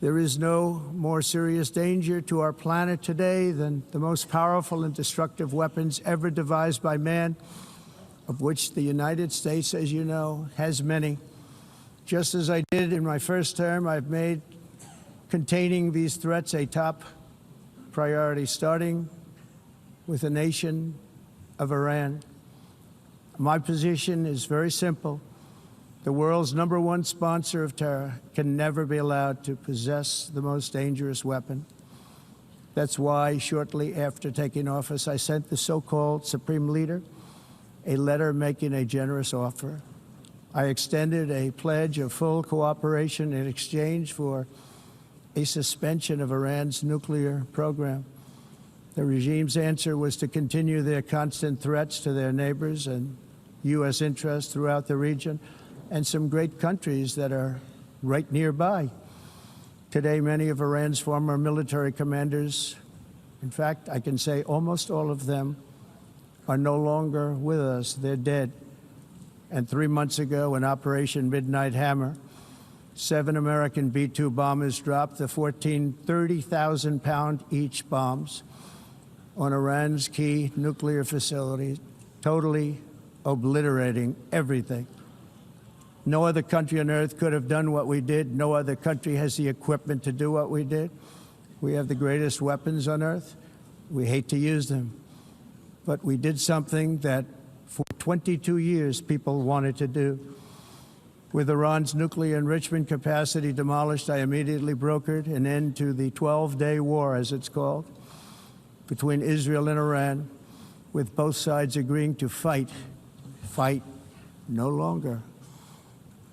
There is no more serious danger to our planet today than the most powerful and destructive weapons ever devised by man, of which the United States, as you know, has many. Just as I did in my first term, I've made containing these threats a top priority, starting with the nation of Iran. My position is very simple. The world's #1 sponsor of terror can never be allowed to possess the most dangerous weapon. That's why, shortly after taking office, I sent the so-called Supreme Leader a letter making a generous offer. I extended a pledge of full cooperation in exchange for a suspension of Iran's nuclear program. The regime's answer was to continue their constant threats to their neighbors and U.S. interests throughout the region, and some great countries that are right nearby. Today, many of Iran's former military commanders, in fact, I can say almost all of them, are no longer with us. They're dead. And 3 months ago, in Operation Midnight Hammer, 7 American B-2 bombers dropped the 14 30,000-pound each bombs on Iran's key nuclear facilities, totally obliterating everything. No other country on earth could have done what we did. No other country has the equipment to do what we did. We have the greatest weapons on earth. We hate to use them. But we did something that for 22 years people wanted to do. With Iran's nuclear enrichment capacity demolished, I immediately brokered an end to the 12-day war, as it's called, between Israel and Iran, with both sides agreeing to fight no longer.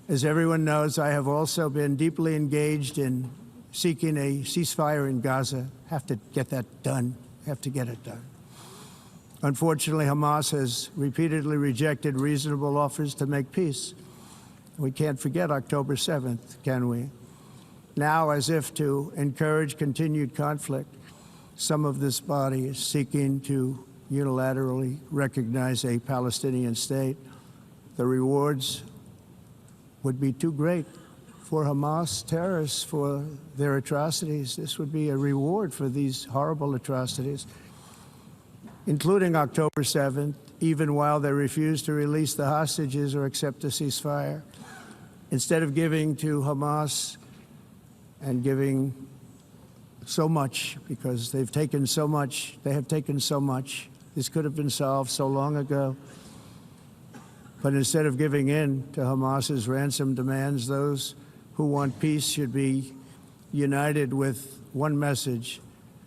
As everyone knows, I have also been deeply engaged in seeking a ceasefire in Gaza. Have to get that done. Have to get it done. Unfortunately, Hamas has repeatedly rejected reasonable offers to make peace. We can't forget October 7th, can we? Now, as if to encourage continued conflict, some of this body is seeking to unilaterally recognize a Palestinian state. The rewards would be too great for Hamas terrorists for their atrocities. This would be a reward for these horrible atrocities, including October 7th, even while they refuse to release the hostages or accept a ceasefire. Instead of giving to Hamas and giving so much, because they've taken so much, they have taken so much. This could have been solved so long ago. But instead of giving in to Hamas's ransom demands, those who want peace should be united with one message: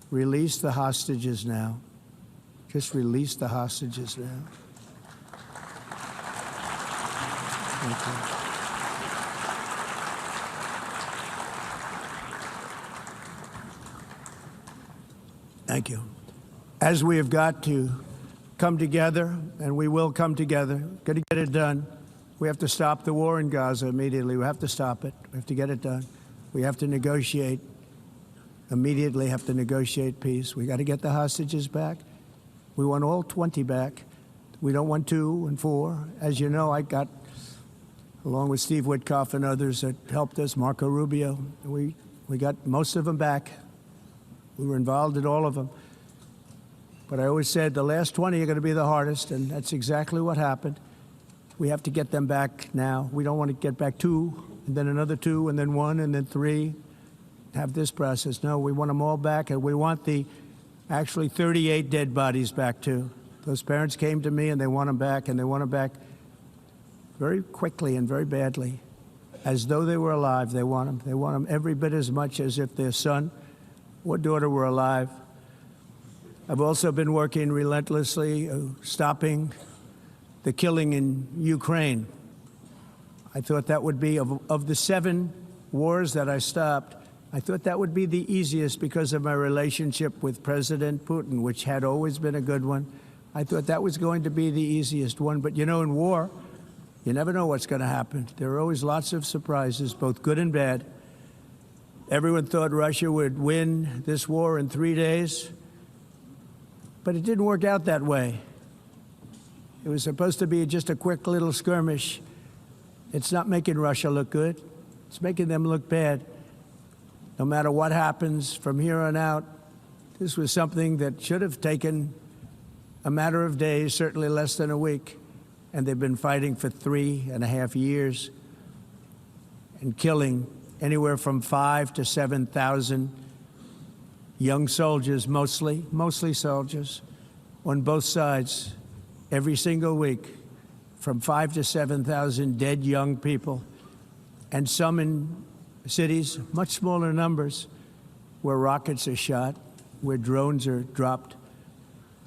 release the hostages now. Just release the hostages now. Thank you. Thank you. As we have got to come together, and we will come together, got to get it done. We have to stop the war in Gaza immediately. We have to stop it. We have to get it done. We have to negotiate, immediately have to negotiate peace. We got to get the hostages back. We want all 20 back. We don't want 2 and 4. As you know, I got, along with Steve Witkoff and others that helped us, Marco Rubio, we got most of them back. We were involved in all of them. But I always said the last 20 are going to be the hardest, and that's exactly what happened. We have to get them back now. We don't want to get back 2, and then another 2, and then 1, and then 3, have this process. No, we want them all back, and we want the actually 38 dead bodies back, too. Those parents came to me, and they want them back, and they want them back very quickly and very badly, as though they were alive. They want them. They want them every bit as much as if their son or daughter were alive. I've also been working relentlessly, stopping the killing in Ukraine. I thought that would be, of the 7 wars that I stopped, I thought that would be the easiest because of my relationship with President Putin, which had always been a good one. I thought that was going to be the easiest one. But you know, in war, you never know what's going to happen. There are always lots of surprises, both good and bad. Everyone thought Russia would win this war in 3 days. But it didn't work out that way. It was supposed to be just a quick little skirmish. It's not making Russia look good. It's making them look bad. no matter what happens from here on out, this was something that should have taken a matter of days, certainly less than a week. And they've been fighting for 3.5 years and killing anywhere from 5,000 to 7,000 young soldiers, mostly soldiers, on both sides, every single week, from 5,000 to 7,000 dead young people, and some in cities, much smaller numbers, where rockets are shot, where drones are dropped.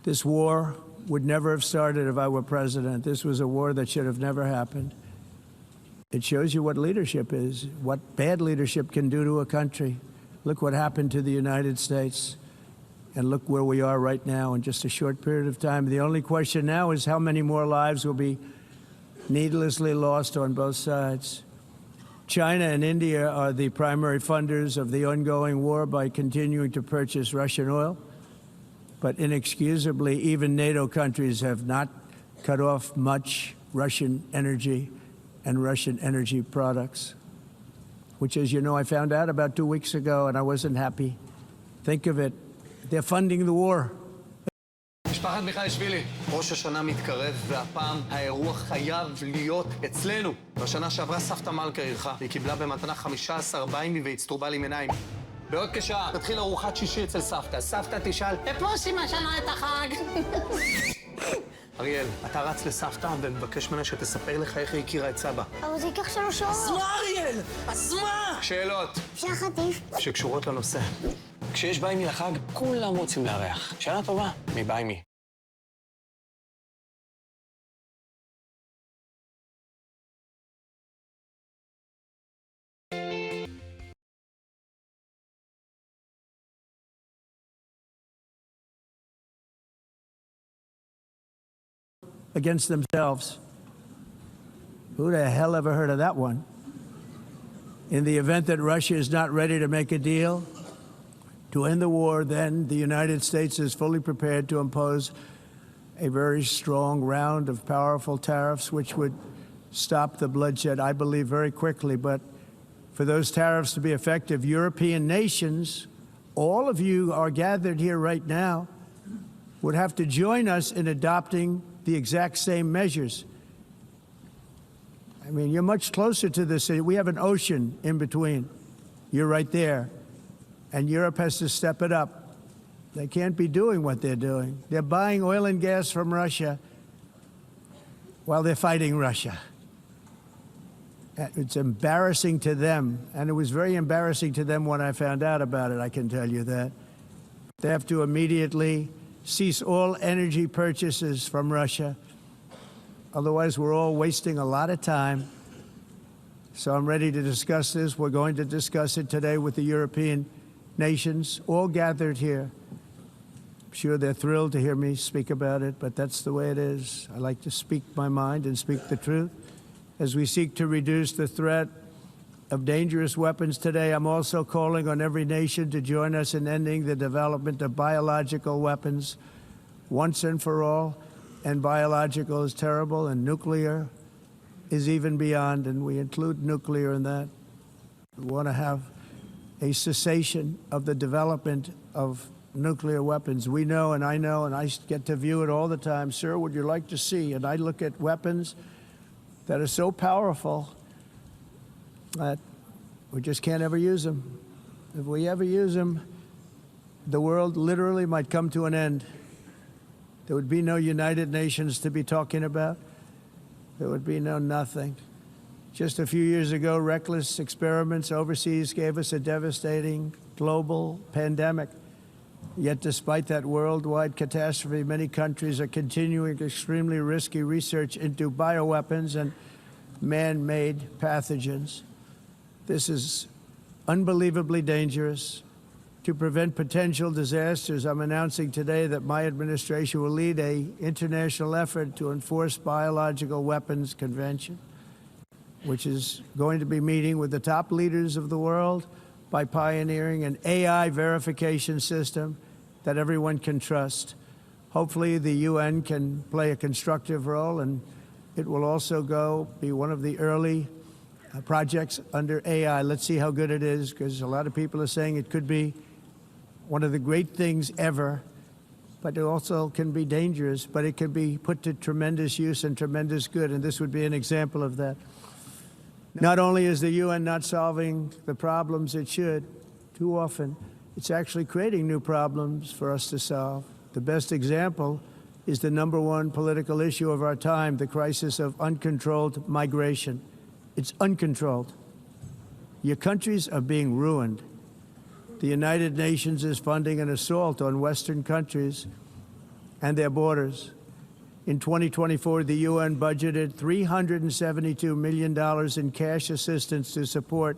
This war would never have started if I were president. This was a war that should have never happened. It shows you what leadership is, what bad leadership can do to a country. Look what happened to the United States, and look where we are right now in just a short period of time. The only question now is how many more lives will be needlessly lost on both sides. China and India are the primary funders of the ongoing war by continuing to purchase Russian oil. But inexcusably, even NATO countries have not cut off much Russian energy and Russian energy products, which, as you know, I found out about 2 weeks ago, and I wasn't happy. Think of it. They're funding the war. משפחת מיכאלשווילי, ראש השנה מתקרב, והפעם האירוע חייב להיות אצלנו. בשנה שעברה סבתא מלכה אירחה, והיא קיבלה במתנה 15 ביימי והצטרובה לי מניים. בעוד כשעה תתחיל ארוחת שישי אצל סבתא. סבתא תשאל, איפה עושים השנה את החג? אריאל, אתה רץ לסבתא ומבקש ממנה שתספר לך איך היא הכירה את סבא. אבל זה ייקח 3 שעות. אז מה, אריאל? אז מה? שאלות. אפשר חטיף? שקשורות לנושא. כשיש ביימי לחג, כולם רוצים לארח. שאלה טובה, מביימי. Against themselves. Who the hell ever heard of that one? In the event that Russia is not ready to make a deal to end the war, then the United States is fully prepared to impose a very strong round of powerful tariffs, which would stop the bloodshed, I believe, very quickly. But for those tariffs to be effective, European nations, all of you are gathered here right now, would have to join us in adopting the exact same measures. I mean, you're much closer to this. We have an ocean in between. You're right there. And Europe has to step it up. They can't be doing what they're doing. They're buying oil and gas from Russia while they're fighting Russia. It's embarrassing to them. And it was very embarrassing to them when I found out about it, I can tell you that. They have to immediately cease all energy purchases from Russia. Otherwise, we're all wasting a lot of time. So I'm ready to discuss this. We're going to discuss it today with the European nations, all gathered here. I'm sure they're thrilled to hear me speak about it, but that's the way it is. I like to speak my mind and speak the truth. As we seek to reduce the threat of dangerous weapons today, I'm also calling on every nation to join us in ending the development of biological weapons once and for all. And biological is terrible, and nuclear is even beyond, and we include nuclear in that. We want to have a cessation of the development of nuclear weapons. We know, and I get to view it all the time. Sir, would you like to see? And I look at weapons that are so powerful that we just can't ever use them. If we ever use them, the world literally might come to an end. There would be no United Nations to be talking about. There would be no nothing. Just a few years ago, reckless experiments overseas gave us a devastating global pandemic. Yet despite that worldwide catastrophe, many countries are continuing extremely risky research into bioweapons and man-made pathogens. This is unbelievably dangerous. To prevent potential disasters, I'm announcing today that my administration will lead an international effort to enforce biological weapons convention, which is going to be meeting with the top leaders of the world by pioneering an AI verification system that everyone can trust. Hopefully the UN can play a constructive role, and it will also be one of the early projects under AI. Let's see how good it is, because a lot of people are saying it could be one of the great things ever, but it also can be dangerous, but it can be put to tremendous use and tremendous good, and this would be an example of that. Not only is the UN not solving the problems it should, too often, it's actually creating new problems for us to solve. The best example is the #1 political issue of our time, the crisis of uncontrolled migration. It's uncontrolled. Your countries are being ruined. The United Nations is funding an assault on Western countries and their borders. In 2024, the UN budgeted $372 million in cash assistance to support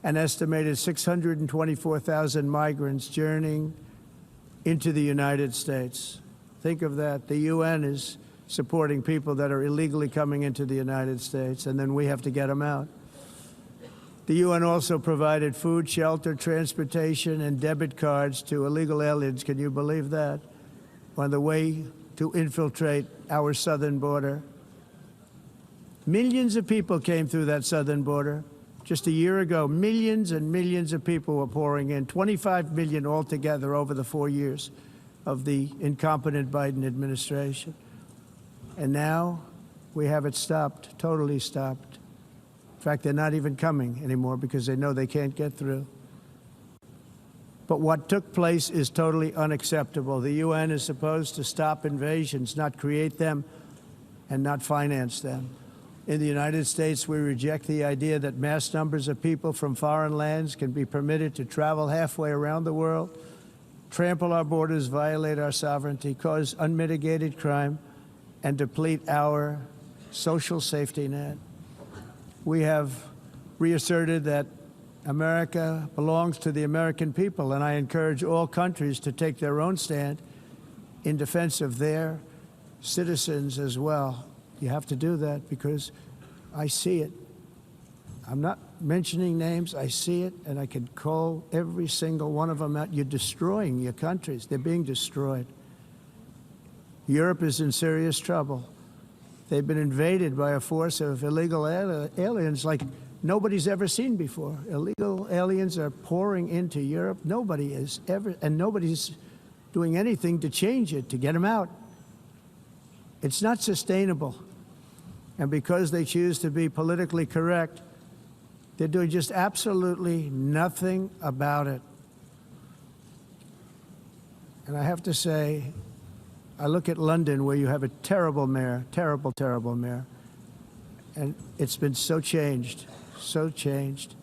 an estimated 624,000 migrants journeying into the United States. Think of that. The UN is supporting people that are illegally coming into the United States, and then we have to get them out. The UN also provided food, shelter, transportation, and debit cards to illegal aliens. Can you believe that? On the way to infiltrate our southern border. Millions of people came through that southern border. Just a year ago, millions and millions of people were pouring in, 25 million altogether over the 4 years of the incompetent Biden administration. And now we have it stopped, totally stopped. In fact, they're not even coming anymore because they know they can't get through. But what took place is totally unacceptable. The UN is supposed to stop invasions, not create them and not finance them. In the United States, we reject the idea that mass numbers of people from foreign lands can be permitted to travel halfway around the world, trample our borders, violate our sovereignty, cause unmitigated crime, and deplete our social safety net. We have reasserted that America belongs to the American people, and I encourage all countries to take their own stand in defense of their citizens as well. You have to do that because I see it. I'm not mentioning names. I see it, and I can call every single one of them out. You're destroying your countries. They're being destroyed. Europe is in serious trouble. They've been invaded by a force of illegal aliens like nobody's ever seen before. Illegal aliens are pouring into Europe. Nobody is ever, and nobody's doing anything to change it, to get them out. It's not sustainable. And because they choose to be politically correct, they're doing just absolutely nothing about it. And I have to say, I look at London, where you have a terrible mayor, terrible, terrible mayor. And it's been so changed, so changed.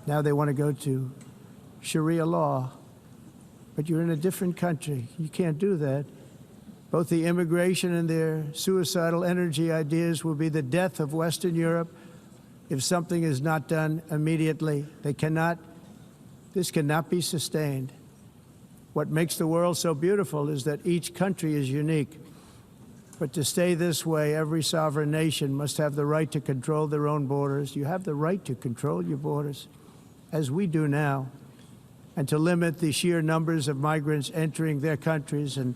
Now they want to go to Sharia law. But you're in a different country. You can't do that. Both the immigration and their suicidal energy ideas will be the death of Western Europe if something is not done immediately. This cannot be sustained. What makes the world so beautiful is that each country is unique. But to stay this way, every sovereign nation must have the right to control their own borders. You have the right to control your borders, as we do now, and to limit the sheer numbers of migrants entering their countries and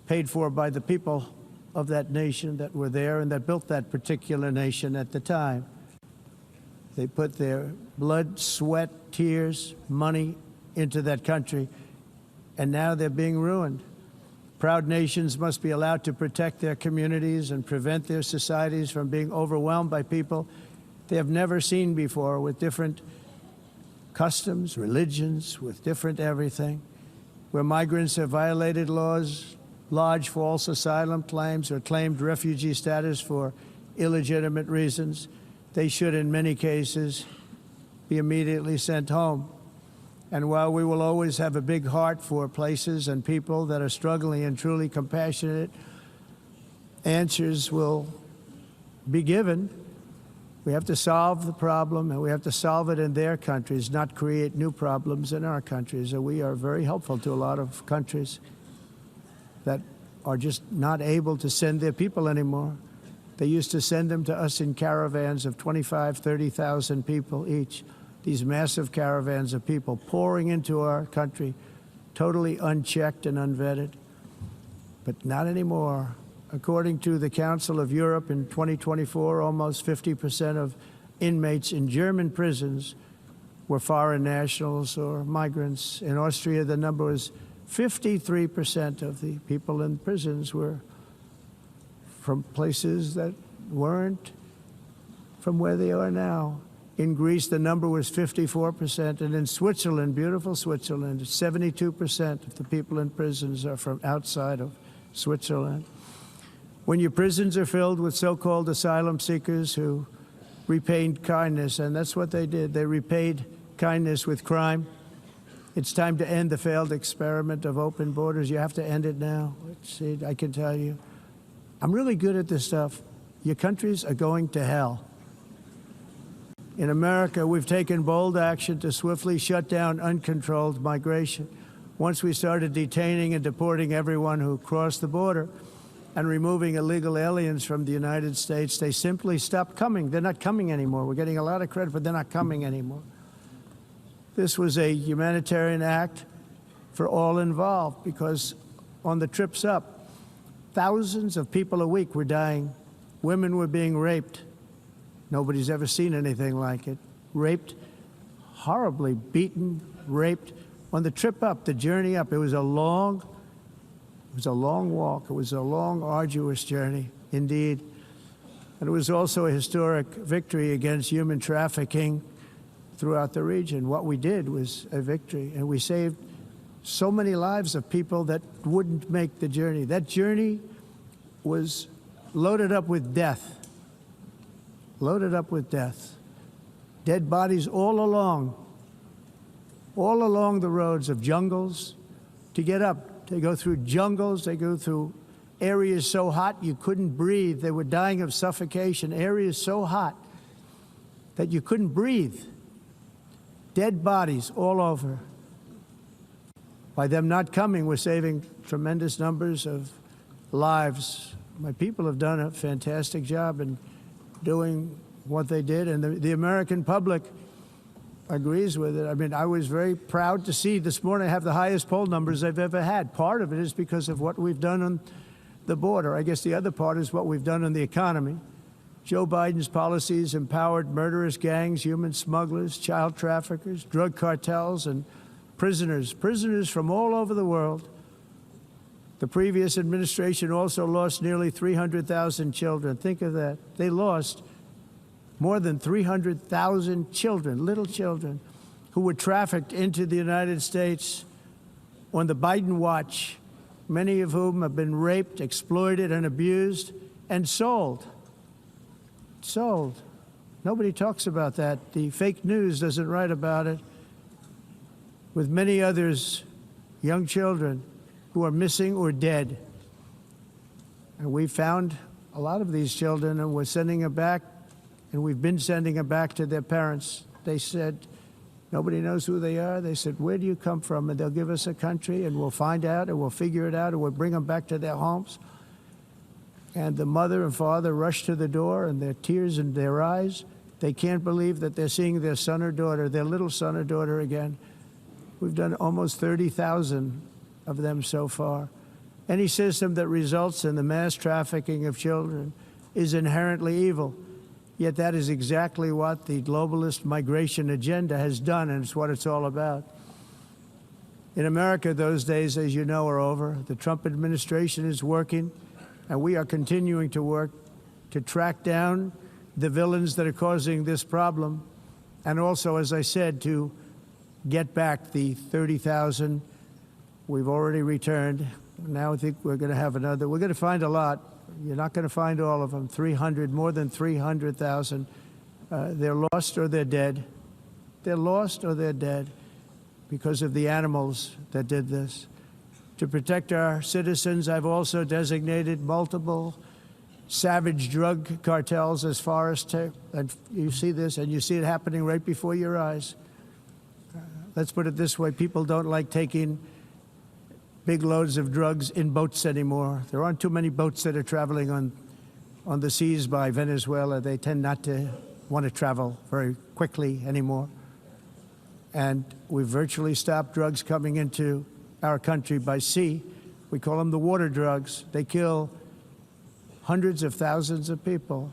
paid for by the people of that nation that were there and that built that particular nation at the time. They put their blood, sweat, tears, money into that country, and now they're being ruined. Proud nations must be allowed to protect their communities and prevent their societies from being overwhelmed by people they have never seen before, with different customs, religions, with different everything. Where migrants have violated laws, lodged false asylum claims, or claimed refugee status for illegitimate reasons, they should, in many cases, be immediately sent home. And while we will always have a big heart for places and people that are struggling and truly compassionate, answers will be given. We have to solve the problem, and we have to solve it in their countries, not create new problems in our countries. And we are very helpful to a lot of countries that are just not able to send their people anymore. They used to send them to us in caravans of 25,000, 30,000 people each. These massive caravans of people pouring into our country, totally unchecked and unvetted. But not anymore. According to the Council of Europe in 2024, almost 50% of inmates in German prisons were foreign nationals or migrants. In Austria, the number was 53% of the people in prisons were from places that weren't from where they are now. In Greece, the number was 54%, and in Switzerland, beautiful Switzerland, 72% of the people in prisons are from outside of Switzerland. When your prisons are filled with so-called asylum seekers who repaid kindness, and that's what they did, they repaid kindness with crime. It's time to end the failed experiment of open borders. You have to end it now. See, I can tell you, I'm really good at this stuff. Your countries are going to hell. In America, we've taken bold action to swiftly shut down uncontrolled migration. Once we started detaining and deporting everyone who crossed the border and removing illegal aliens from the United States, they simply stopped coming. They're not coming anymore. We're getting a lot of credit, but they're not coming anymore. This was a humanitarian act for all involved because on the trips up, thousands of people a week were dying. Women were being raped. Nobody's ever seen anything like it. Raped, horribly beaten, raped. On the trip up, the journey up, it was a long walk. It was a long, arduous journey, indeed. And it was also a historic victory against human trafficking throughout the region. What we did was a victory, and we saved so many lives of people that wouldn't make the journey. That journey was loaded up with death. Loaded up with death. Dead bodies all along the roads of jungles to get up. They go through jungles, they go through areas so hot you couldn't breathe. They were dying of suffocation, areas so hot that you couldn't breathe. Dead bodies all over. By them not coming, we're saving tremendous numbers of lives. My people have done a fantastic job in doing what they did, and the American public agrees with it. I mean, I was very proud to see this morning I have the highest poll numbers I've ever had. Part of it is because of what we've done on the border. I guess the other part is what we've done on the economy. Joe Biden's policies empowered murderous gangs, human smugglers, child traffickers, drug cartels, and prisoners from all over the world. The previous administration also lost nearly 300,000 children. Think of that. They lost more than 300,000 children, little children, who were trafficked into the United States on the Biden watch, many of whom have been raped, exploited, and abused, and sold. Sold. Nobody talks about that. The fake news doesn't write about it. With many others, young children who are missing or dead. And we found a lot of these children, and we're sending them back, and we've been sending them back to their parents. They said, nobody knows who they are. They said, where do you come from? And they'll give us a country, and we'll find out, and we'll figure it out, and we'll bring them back to their homes. And the mother and father rush to the door, and their tears in their eyes. They can't believe that they're seeing their son or daughter, their little son or daughter again. We've done almost 30,000 of them so far. Any system that results in the mass trafficking of children is inherently evil. Yet that is exactly what the globalist migration agenda has done, and it's what it's all about. In America, those days, as you know, are over. The Trump administration is working, and we are continuing to work to track down the villains that are causing this problem, and also, as I said, to get back the 30,000 we've already returned. Now I think we're going to have another. We're going to find a lot. You're not going to find all of them. 300, more than 300,000. They're lost or they're dead. They're lost or they're dead because of the animals that did this. To protect our citizens, I've also designated multiple savage drug cartels as far as and you see this, and you see it happening right before your eyes. Let's put it this way. People don't like taking big loads of drugs in boats anymore. There aren't too many boats that are traveling on the seas by Venezuela. They tend not to want to travel very quickly anymore. And we've virtually stopped drugs coming into our country by sea. We call them the water drugs. They kill hundreds of thousands of people.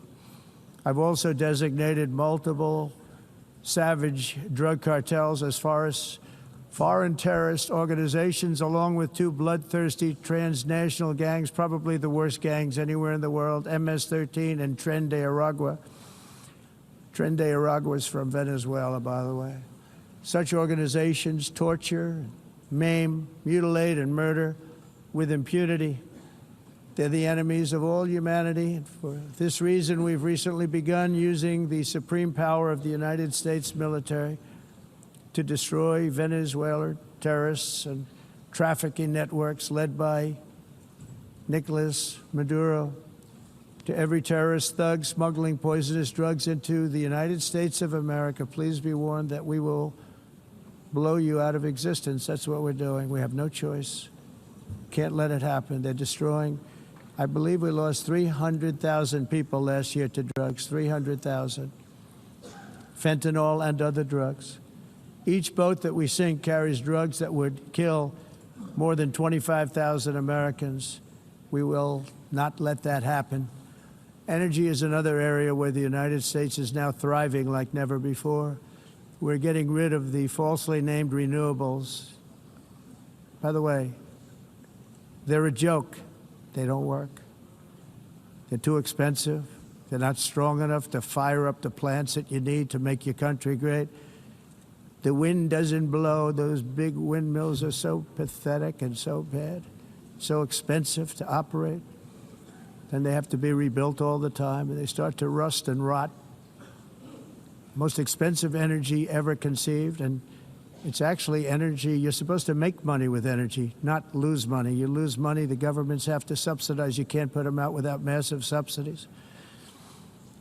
I've also designated multiple savage drug cartels as far as foreign terrorist organizations, along with two bloodthirsty transnational gangs, probably the worst gangs anywhere in the world, MS-13 and Tren de Aragua. Tren de Aragua is from Venezuela, by the way. Such organizations torture, maim, mutilate, and murder with impunity. They're the enemies of all humanity. And for this reason, we've recently begun using the supreme power of the United States military to destroy Venezuelan terrorists and trafficking networks led by Nicolas Maduro, to every terrorist thug smuggling poisonous drugs into the United States of America. Please be warned that we will blow you out of existence. That's what we're doing. We have no choice. Can't let it happen. They're destroying. I believe we lost 300,000 people last year to drugs, 300,000. Fentanyl and other drugs. Each boat that we sink carries drugs that would kill more than 25,000 Americans. We will not let that happen. Energy is another area where the United States is now thriving like never before. We're getting rid of the falsely named renewables. By the way, they're a joke. They don't work. They're too expensive. They're not strong enough to fire up the plants that you need to make your country great. The wind doesn't blow. Those big windmills are so pathetic and so bad, so expensive to operate. Then they have to be rebuilt all the time, and they start to rust and rot. Most expensive energy ever conceived, and it's actually energy. You're supposed to make money with energy, not lose money. You lose money, the governments have to subsidize. You can't put them out without massive subsidies.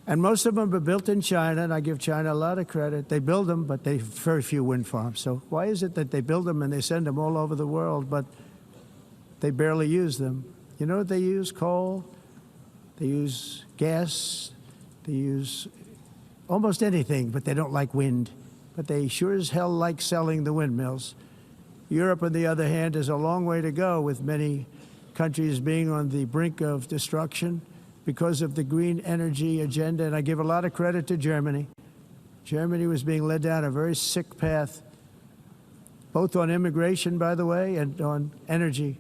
And most of them are built in China, and I give China a lot of credit. They build them, but they have very few wind farms. So why is it that they build them and they send them all over the world, but they barely use them? You know what they use? Coal. They use gas. They use almost anything, but they don't like wind. But they sure as hell like selling the windmills. Europe, on the other hand, has a long way to go, with many countries being on the brink of destruction because of the green energy agenda. And I give a lot of credit to Germany. Germany was being led down a very sick path, both on immigration, by the way, and on energy.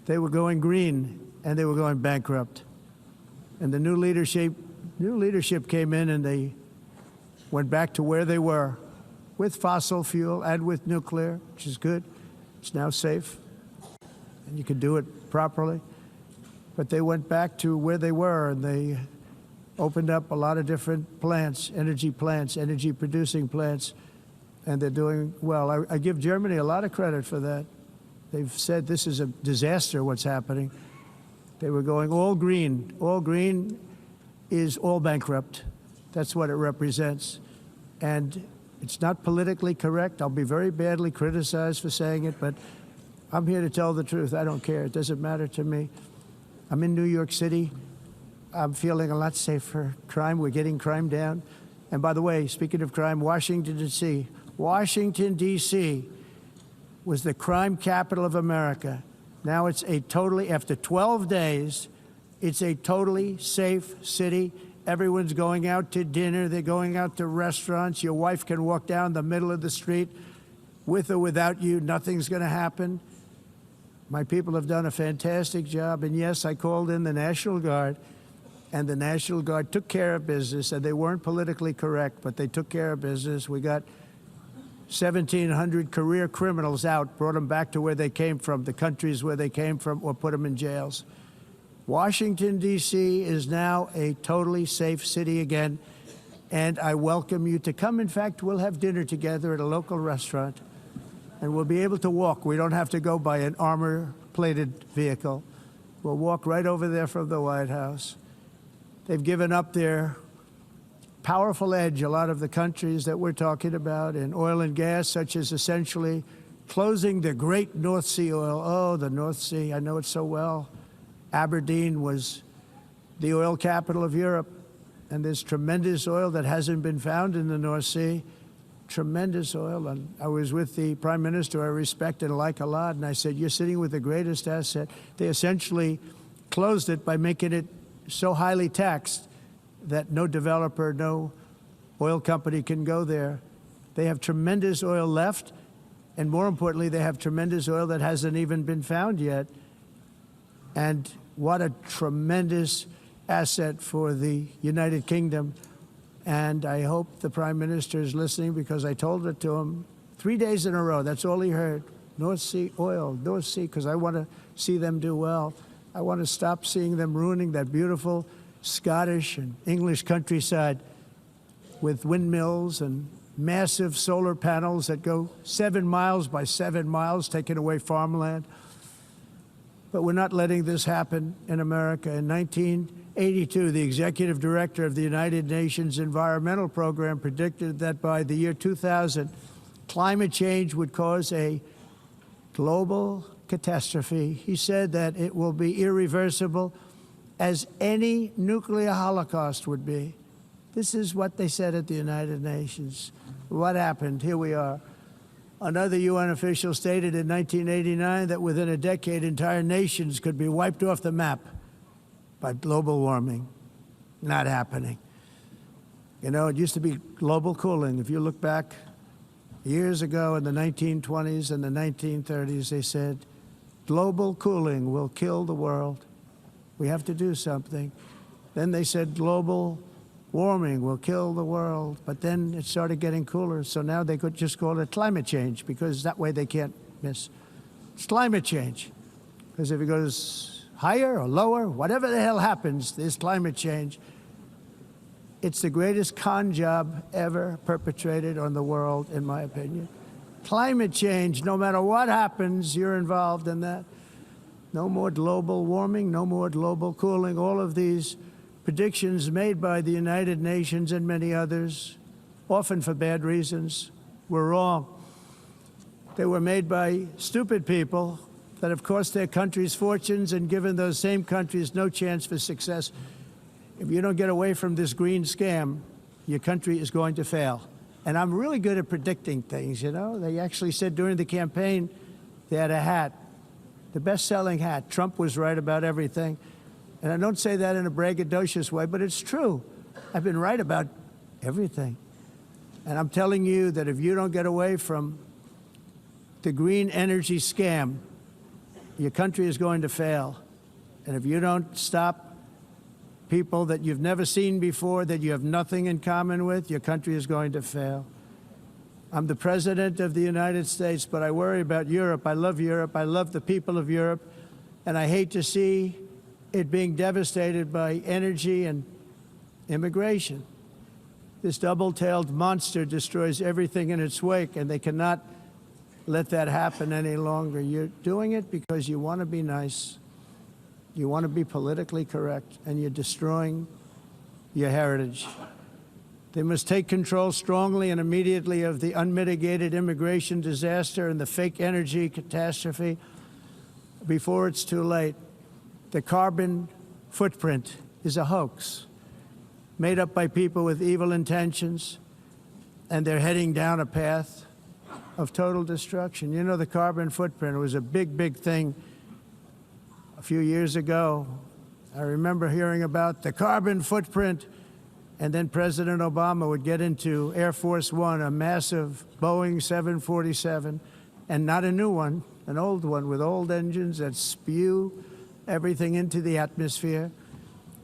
They were going green, and they were going bankrupt. And the new leadership came in, and they went back to where they were, with fossil fuel and with nuclear, which is good. It's now safe, and you can do it properly. But they went back to where they were, and they opened up a lot of different plants, energy-producing plants, and they're doing well. I give Germany a lot of credit for that. They've said this is a disaster, what's happening. They were going all green. All green is all bankrupt. That's what it represents. And it's not politically correct. I'll be very badly criticized for saying it, but I'm here to tell the truth. I don't care. It doesn't matter to me. I'm in New York City. I'm feeling a lot safer. Crime, we're getting crime down. And by the way, speaking of crime, Washington, D.C. Washington, D.C. was the crime capital of America. Now it's after 12 days, it's a totally safe city. Everyone's going out to dinner. They're going out to restaurants. Your wife can walk down the middle of the street with or without you. Nothing's going to happen. My people have done a fantastic job. And yes, I called in the National Guard, and the National Guard took care of business, and they weren't politically correct, but they took care of business. We got 1,700 career criminals out, brought them back to where they came from, the countries where they came from, or put them in jails. Washington, D.C. is now a totally safe city again, and I welcome you to come. In fact, we'll have dinner together at a local restaurant, and we'll be able to walk. We don't have to go by an armor-plated vehicle. We'll walk right over there from the White House. They've given up their powerful edge, a lot of the countries that we're talking about, in oil and gas, such as essentially closing the great North Sea oil. Oh, the North Sea, I know it so well. Aberdeen was the oil capital of Europe, and there's tremendous oil that hasn't been found in the North Sea. Tremendous oil. And I was with the Prime Minister I respect and like a lot, and I said, you're sitting with the greatest asset. They essentially closed it by making it so highly taxed that no developer, no oil company can go there. They have tremendous oil left, and more importantly, they have tremendous oil that hasn't even been found yet. And what a tremendous asset for the United Kingdom. And I hope the Prime Minister is listening, because I told it to him 3 days in a row. That's all he heard. North Sea oil, North Sea, because I want to see them do well. I want to stop seeing them ruining that beautiful Scottish and English countryside with windmills and massive solar panels that go 7 miles by 7 miles, taking away farmland. But we're not letting this happen in America. In 1982, the executive director of the United Nations Environmental Program predicted that by the year 2000, climate change would cause a global catastrophe. He said that it will be irreversible, as any nuclear holocaust would be. This is what they said at the United Nations. What happened? Here we are. Another UN official stated in 1989 that within a decade, entire nations could be wiped off the map by global warming. Not happening. You know, it used to be global cooling. If you look back years ago in the 1920s and the 1930s, they said, global cooling will kill the world. We have to do something. Then they said global warming will kill the world. But then it started getting cooler, so now they could just call it climate change, because that way they can't miss. It's climate change. Because if it goes higher or lower, whatever the hell happens, there's climate change. It's the greatest con job ever perpetrated on the world, in my opinion. Climate change, no matter what happens, you're involved in that. No more global warming, no more global cooling. All of these predictions made by the United Nations and many others, often for bad reasons, were wrong. They were made by stupid people that have cost their countries fortunes and given those same countries no chance for success. If you don't get away from this green scam, your country is going to fail. And I'm really good at predicting things, you know. They actually said during the campaign, they had a hat, the best-selling hat. Trump was right about everything. And I don't say that in a braggadocious way, but it's true. I've been right about everything. And I'm telling you that if you don't get away from the green energy scam, your country is going to fail. And if you don't stop people that you've never seen before, that you have nothing in common with, your country is going to fail. I'm the President of the United States, but I worry about Europe. I love Europe. I love the people of Europe. And I hate to see it being devastated by energy and immigration. This double-tailed monster destroys everything in its wake, and they cannot let that happen any longer. You're doing it because you want to be nice. You want to be politically correct, and you're destroying your heritage. They must take control strongly and immediately of the unmitigated immigration disaster and the fake energy catastrophe before it's too late. The carbon footprint is a hoax made up by people with evil intentions, and they're heading down a path of total destruction. You know, the carbon footprint was a big, big thing a few years ago. I remember hearing about the carbon footprint, and then President Obama would get into Air Force One, a massive Boeing 747, and not a new one, an old one with old engines that spew everything into the atmosphere.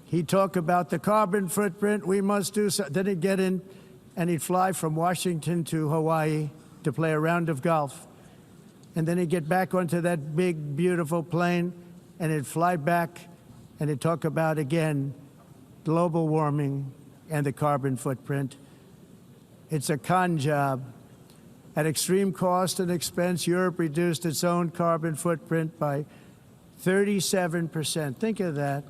He'd talk about the carbon footprint, we must do so. Then he'd get in and he'd fly from Washington to Hawaii to play a round of golf. And then he'd get back onto that big, beautiful plane and he'd fly back and he'd talk about, again, global warming and the carbon footprint. It's a con job. At extreme cost and expense, Europe reduced its own carbon footprint by 37%. Think of that.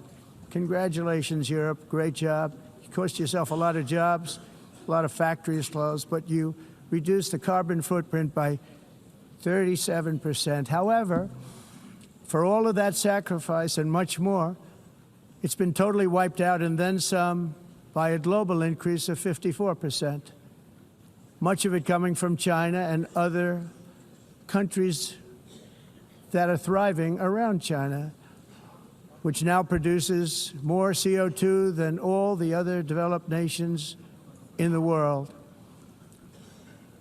Congratulations, Europe. Great job. You cost yourself a lot of jobs, a lot of factories closed, but you reduced the carbon footprint by 37%. However, for all of that sacrifice and much more, it's been totally wiped out and then some by a global increase of 54%. Much of it coming from China and other countries that are thriving around China. which now produces more CO2 than all the other developed nations in the world.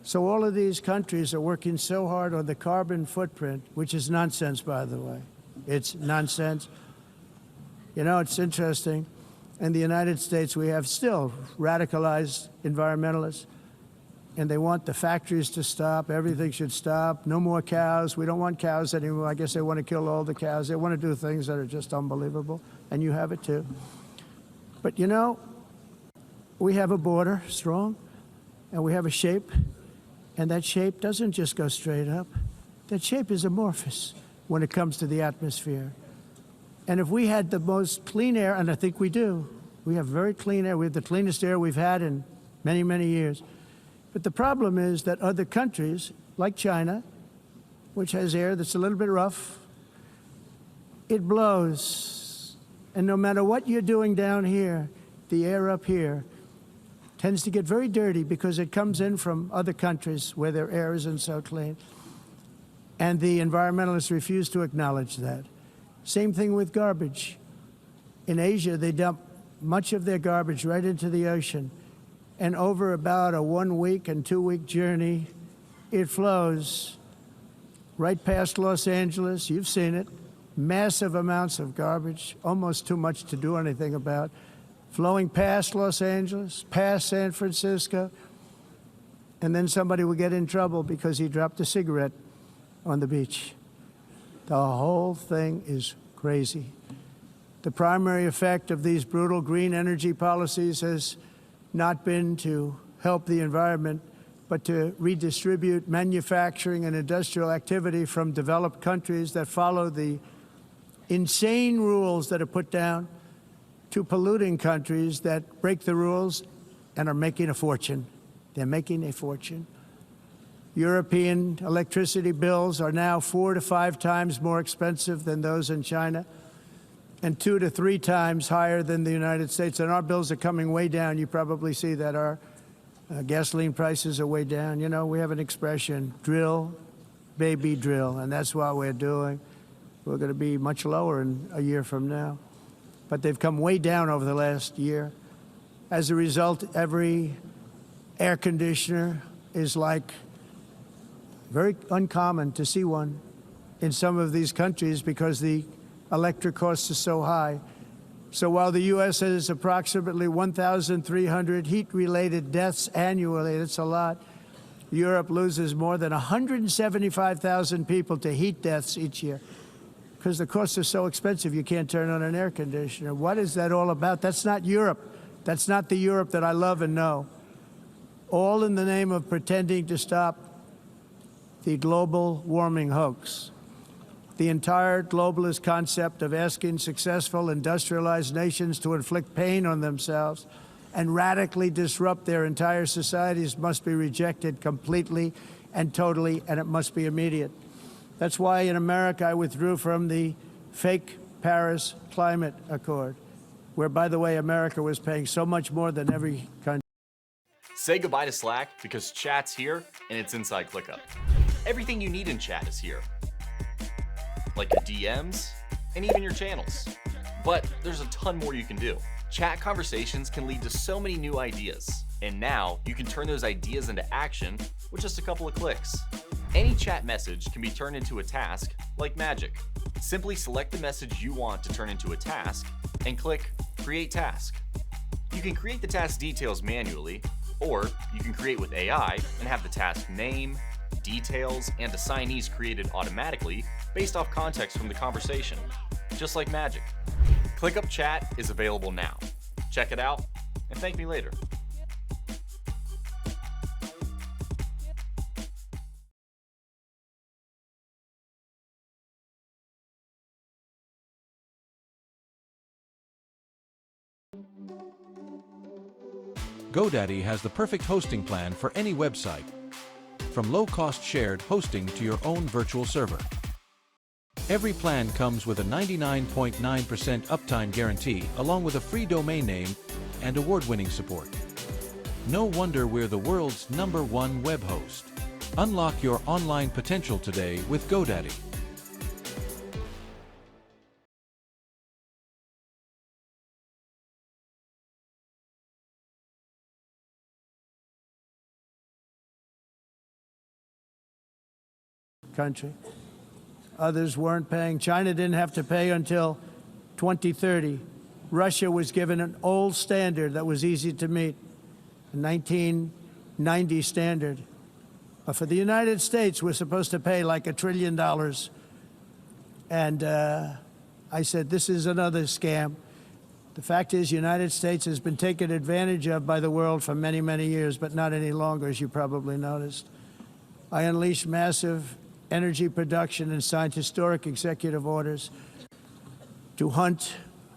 So all of these countries are working so hard on the carbon footprint, which is nonsense, by the way. It's nonsense. You know, it's interesting. In the United States, we have still radicalized environmentalists, and they want the factories to stop. Everything should stop. No more cows. We don't want cows anymore. I guess they want to kill all the cows. They want to do things that are just unbelievable, and you have it too. But you know, we have a border, strong, and we have a shape, and that shape doesn't just go straight up. That shape is amorphous when it comes to the atmosphere. And if we had the most clean air, and I think we do, we have very clean air. We have the cleanest air we've had in many, many years. But the problem is that other countries, like China, which has air that's a little bit rough, it blows. And no matter what you're doing down here, the air up here tends to get very dirty because it comes in from other countries where their air isn't so clean. And the environmentalists refuse to acknowledge that. Same thing with garbage. In Asia, they dump much of their garbage right into the ocean. And over about a 1 week and 2 week journey, it flows right past Los Angeles. You've seen it. Massive amounts of garbage, almost too much to do anything about, flowing past Los Angeles, past San Francisco, and then somebody will get in trouble because he dropped a cigarette on the beach. The whole thing is crazy. The primary effect of these brutal green energy policies has not been to help the environment, but to redistribute manufacturing and industrial activity from developed countries that follow the insane rules that are put down to polluting countries that break the rules and are making a fortune. They're making a fortune. European electricity bills are now 4 to 5 times more expensive than those in China, and 2 to 3 times higher than the United States. And our bills are coming way down. You probably see that our gasoline prices are way down. You know, we have an expression, drill, baby, drill, and that's what we're doing. We're going to be much lower in a year from now. But they've come way down over the last year. As a result, every air conditioner is like very uncommon to see one in some of these countries because the electric costs are so high. So while the U.S. has approximately 1,300 heat-related deaths annually, that's a lot, Europe loses more than 175,000 people to heat deaths each year because the costs are so expensive you can't turn on an air conditioner. What is that all about? That's not Europe. That's not the Europe that I love and know. All in the name of pretending to stop the global warming hoax. The entire globalist concept of asking successful industrialized nations to inflict pain on themselves and radically disrupt their entire societies must be rejected completely and totally, and it must be immediate. That's why in America I withdrew from the fake Paris Climate Accord, where, by the way, America was paying so much more than every country. Say goodbye to Slack because chat's here and it's inside ClickUp. Everything you need in chat is here, like your DMs and even your channels. But there's a ton more you can do. Chat conversations can lead to so many new ideas, and now you can turn those ideas into action with just a couple of clicks. Any chat message can be turned into a task like magic. Simply select the message you want to turn into a task and click Create Task. You can create the task details manually, or you can create with AI and have the task name, details, and assignees created automatically based off context from the conversation, just like magic. ClickUp Chat is available now. Check it out and thank me later. GoDaddy has the perfect hosting plan for any website, from low-cost shared hosting to your own virtual server. Every plan comes with a 99.9% uptime guarantee, along with a free domain name and award-winning support. No wonder we're the world's #1 web host. Unlock your online potential today with GoDaddy. country. Others weren't paying. China didn't have to pay until 2030. Russia was given an old standard that was easy to meet, a 1990 standard. But for the United States, we're supposed to pay like $1 trillion. And I said, this is another scam. The fact is, the United States has been taken advantage of by the world for many, many years, but not any longer, as you probably noticed. I unleashed massive energy production and signed historic executive orders to hunt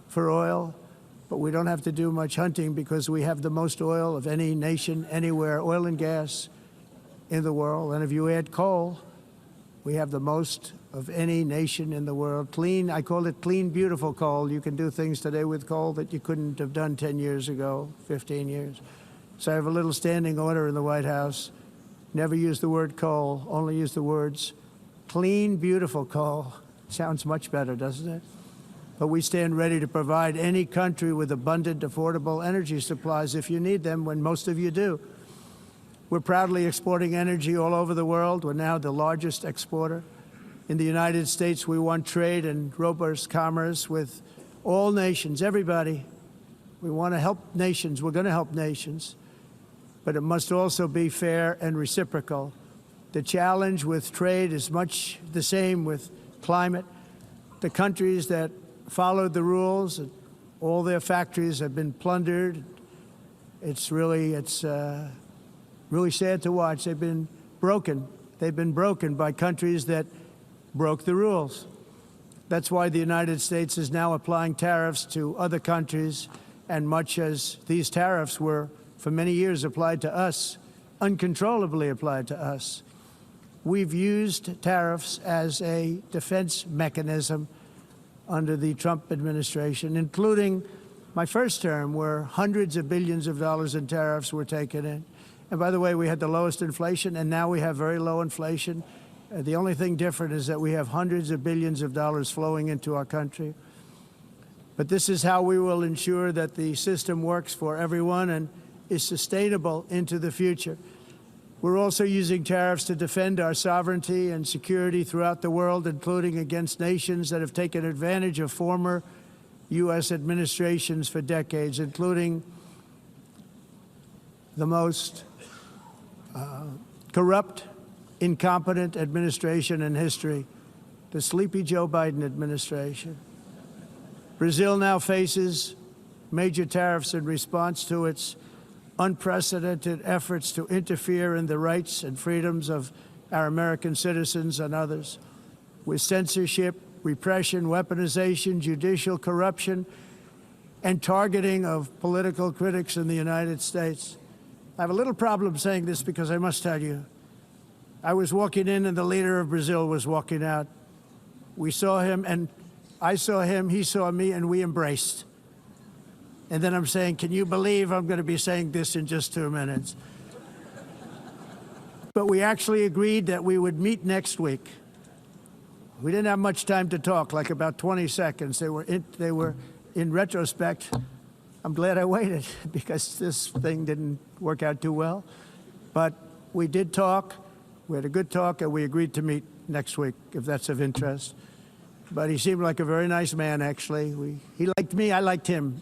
for oil, but we don't have to do much hunting because we have the most oil of any nation anywhere, oil and gas in the world. And if you add coal, we have the most of any nation in the world. Clean, I call it clean, beautiful coal. You can do things today with coal that you couldn't have done 10 years ago, 15 years. So I have a little standing order in the White House. Never use the word coal, only use the words clean, beautiful coal. Sounds much better, doesn't it? But we stand ready to provide any country with abundant, affordable energy supplies if you need them, when most of you do. We're proudly exporting energy all over the world. We're now the largest exporter. In the United States, we want trade and robust commerce with all nations, everybody. We want to help nations. We're going to help nations. But it must also be fair and reciprocal. The challenge with trade is much the same with climate. The countries that followed the rules, all their factories have been plundered. It's really sad to watch. They've been broken. They've been broken by countries that broke the rules. That's why the United States is now applying tariffs to other countries, and much as these tariffs were for many years applied to us, uncontrollably applied to us. We've used tariffs as a defense mechanism under the Trump administration, including my first term, where hundreds of billions of dollars in tariffs were taken in. And by the way, we had the lowest inflation, and now we have very low inflation. The only thing different is that we have hundreds of billions of dollars flowing into our country. But this is how we will ensure that the system works for everyone and is sustainable into the future. We're also using tariffs to defend our sovereignty and security throughout the world, including against nations that have taken advantage of former U.S. administrations for decades, including the most corrupt, incompetent administration in history, the sleepy Joe Biden administration. Brazil now faces major tariffs in response to its unprecedented efforts to interfere in the rights and freedoms of our American citizens and others, with censorship, repression, weaponization, judicial corruption, and targeting of political critics in the United States. I have a little problem saying this because I must tell you, I was walking in and the leader of Brazil was walking out. We saw him, and I saw him, he saw me, and we embraced. And then I'm saying, can you believe I'm going to be saying this in just 2 minutes? But we actually agreed that we would meet next week. We didn't have much time to talk, like about 20 seconds. They were in retrospect, I'm glad I waited because this thing didn't work out too well. But we did talk. We had a good talk, and we agreed to meet next week, if that's of interest. But he seemed like a very nice man, actually. He liked me, I liked him.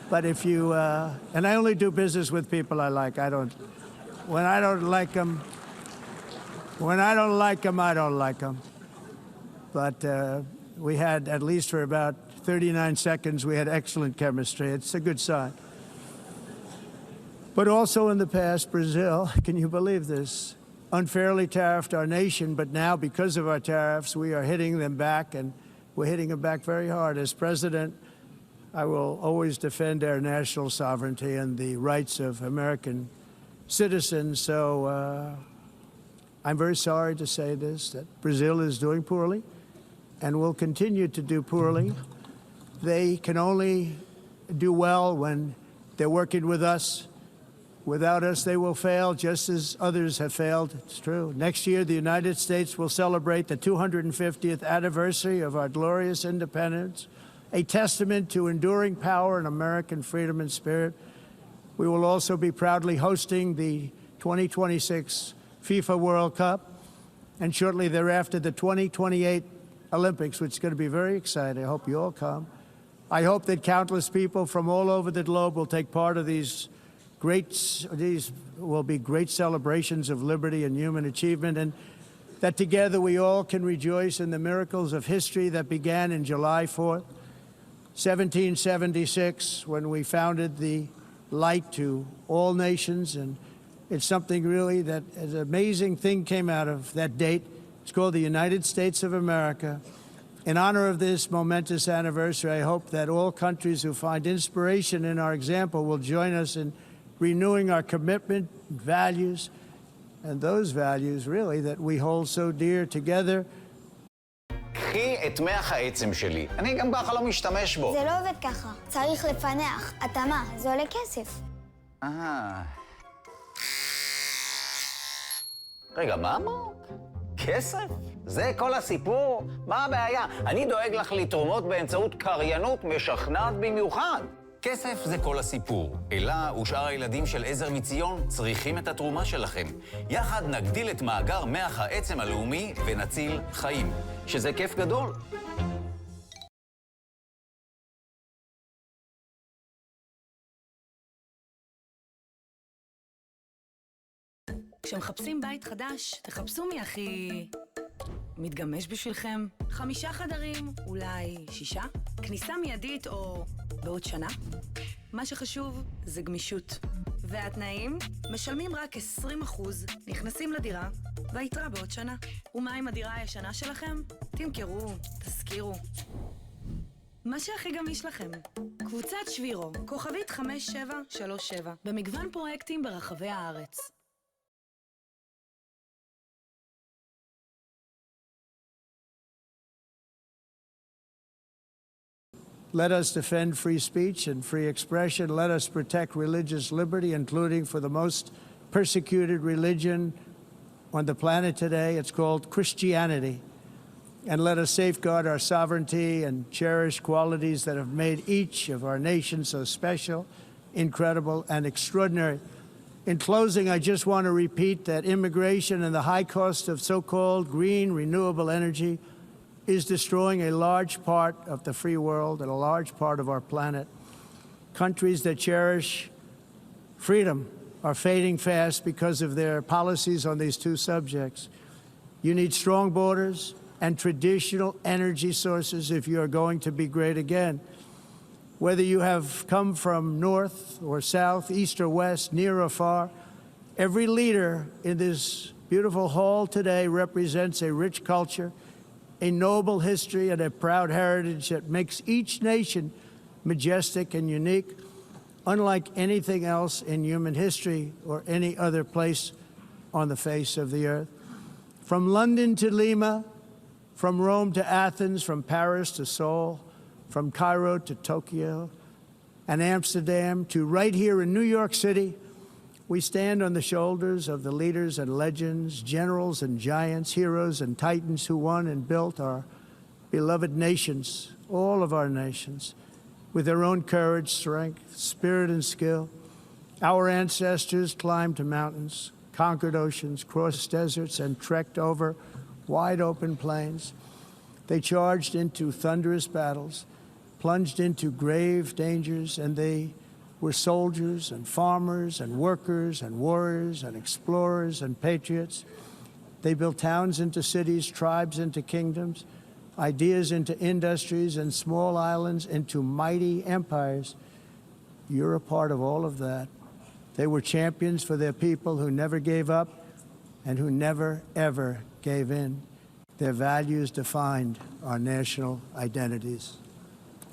But if you, and I only do business with people I like. When I don't like them, I don't like them. But we had, at least for about 39 seconds, we had excellent chemistry. It's a good sign. But also in the past, Brazil, can you believe this, unfairly tariffed our nation, but now because of our tariffs, we are hitting them back, and we're hitting them back very hard. As president, I will always defend our national sovereignty and the rights of American citizens. So I'm very sorry to say this, that Brazil is doing poorly and will continue to do poorly. They can only do well when they're working with us. Without us, they will fail, just as others have failed. It's true. Next year, the United States will celebrate the 250th anniversary of our glorious independence, a testament to enduring power and American freedom and spirit. We will also be proudly hosting the 2026 FIFA World Cup. and shortly thereafter, the 2028 Olympics, which is going to be very exciting. I hope you all come. I hope that countless people from all over the globe will take part of these will be great celebrations of liberty and human achievement, and that together we all can rejoice in the miracles of history that began in July 4th, 1776, when we founded the light to all nations. And it's something really that an amazing thing came out of that date. It's called the United States of America. In honor of this momentous anniversary, I hope that all countries who find inspiration in our example will join us in renewing our commitment, values, and those values really that we hold so dear together. קחי את מח העצם שלי. אני גם ככה לא משתמש בו. זה לא עובד ככה. צריך לפענח. התאמה. זה עולה כסף. רגע, מה אמרת? כסף? זה כל הסיפור? מה הבעיה? אני דואג לך לתרומות באמצעות קריינות משכנעת במיוחד. כסף זה כל הסיפור. אלה ושאר הילדים של עזר מציון צריכים את התרומה שלכם. יחד נגדיל את מאגר מח העצם הלאומי ונציל חיים. שזה כיף גדול. כשמחפשים בית חדש, תחפשו מי הכי מתגמש בשבילכם. 5 חדרים, אולי 6? כניסה מיידית או בעוד שנה? מה שחשוב זה גמישות. והתנאים? משלמים רק 20%, נכנסים לדירה, והיתרה בעוד שנה. ומה עם הדירה הישנה שלכם? תמכרו, תזכירו. מה שהכי גמיש לכם. קבוצת שבירו, כוכבית 5737, במגוון פרויקטים ברחבי הארץ. Let us defend free speech and free expression. Let us protect religious liberty, including for the most persecuted religion on the planet today. It's called Christianity. And let us safeguard our sovereignty and cherish qualities that have made each of our nations so special, incredible, and extraordinary. In closing, I just want to repeat that immigration and the high cost of so-called green renewable energy is destroying a large part of the free world and a large part of our planet. Countries that cherish freedom are fading fast because of their policies on these two subjects. You need strong borders and traditional energy sources if you are going to be great again. Whether you have come from north or south, east or west, near or far, every leader in this beautiful hall today represents a rich culture, a noble history, and a proud heritage that makes each nation majestic and unique, unlike anything else in human history or any other place on the face of the earth. From London to Lima, from Rome to Athens, from Paris to Seoul, from Cairo to Tokyo and Amsterdam to right here in New York City, we stand on the shoulders of the leaders and legends, generals and giants, heroes and titans who won and built our beloved nations, all of our nations, with their own courage, strength, spirit, and skill. Our ancestors climbed mountains, conquered oceans, crossed deserts, and trekked over wide open plains. They charged into thunderous battles, plunged into grave dangers, and they were soldiers and farmers and workers and warriors and explorers and patriots. They built towns into cities, tribes into kingdoms, ideas into industries, and small islands into mighty empires. You're a part of all of that. They were champions for their people who never gave up and who never, ever gave in. Their values defined our national identities.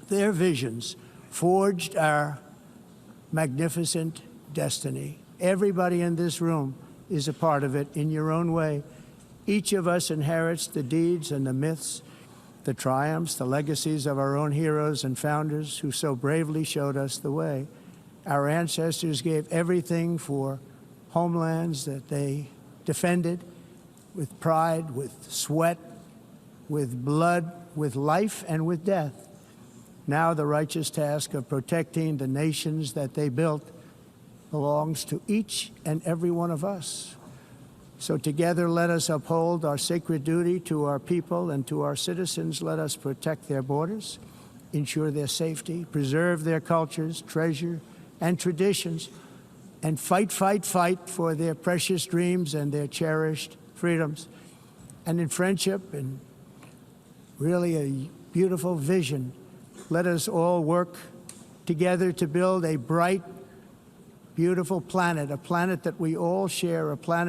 Their visions forged our magnificent destiny. Everybody in this room is a part of it in your own way. Each of us inherits the deeds and the myths, the triumphs, the legacies of our own heroes and founders who so bravely showed us the way. Our ancestors gave everything for homelands that they defended with pride, with sweat, with blood, with life, and with death. Now the righteous task of protecting the nations that they built belongs to each and every one of us. So together, let us uphold our sacred duty to our people and to our citizens. Let us protect their borders, ensure their safety, preserve their cultures, treasure, and traditions, and fight for their precious dreams and their cherished freedoms. And in friendship and really a beautiful vision, let us all work together to build a bright, beautiful planet, a planet that we all share, a planet